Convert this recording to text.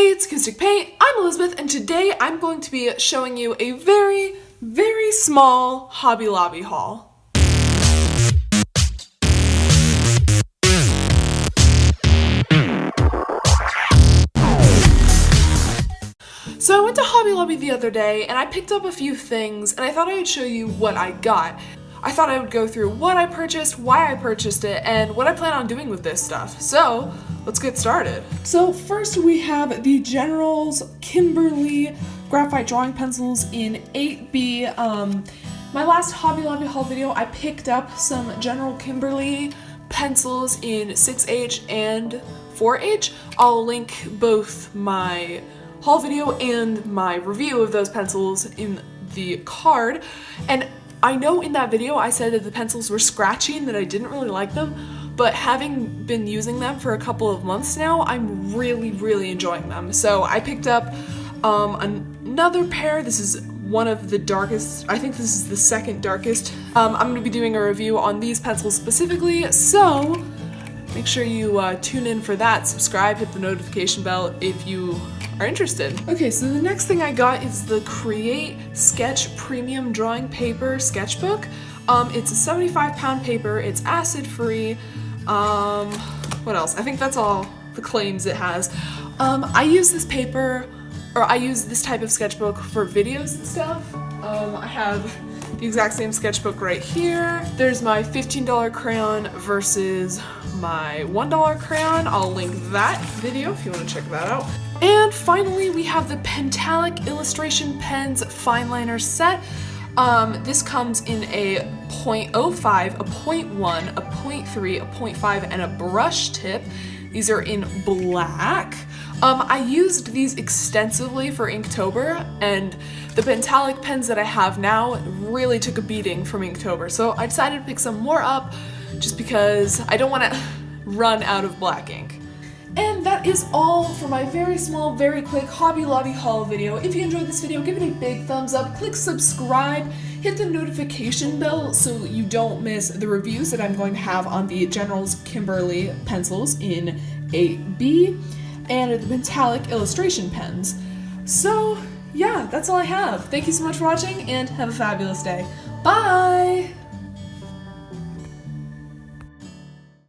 Hey, it's Acoustic Paint. I'm Elizabeth, and today I'm going to be showing you a very, very small Hobby Lobby haul. So I went to Hobby Lobby the other day, and I picked up a few things, and I thought I would show you what I got. I thought I would go through what I purchased, why I purchased it, and what I plan on doing with this stuff. So, let's get started. So first we have the General's Kimberly graphite drawing pencils in 8B. My last Hobby Lobby haul video, I picked up some General Kimberly pencils in 6H and 4H. I'll link both my haul video and my review of those pencils in the card. And I know in that video I said that the pencils were scratchy and that I didn't really like them, but having been using them for a couple of months now, I'm really enjoying them. So I picked up another pair. This is one of the darkest. I think this is the second darkest. I'm going to be doing a review on these pencils specifically, so make sure you tune in for that. Subscribe, hit the notification bell if you are interested. Okay, so the next thing I got is the Create Sketch Premium Drawing Paper Sketchbook. It's a 75-pound paper, it's acid-free. What else? I think that's all the claims it has. I use this paper, or I use this type of sketchbook for videos and stuff. I have the exact same sketchbook right here. There's my $15 crayon versus my $1 crayon. I'll link that video if you want to check that out. And finally, we have the Pentel Illustration Pens Fine Liner set. This comes in a 0.05, a 0.1, a 0.3, a 0.5, and a brush tip. These are in black. I used these extensively for Inktober, and the Pentel pens that I have now really took a beating from Inktober, so I decided to pick some more up just because I don't want to run out of black ink. And that is all for my very small, very quick Hobby Lobby haul video. If you enjoyed this video, give it a big thumbs up, click subscribe, hit the notification bell so you don't miss the reviews that I'm going to have on the General's Kimberly pencils in 8B and the Pentel illustration pens. So yeah, that's all I have. Thank you so much for watching and have a fabulous day. Bye!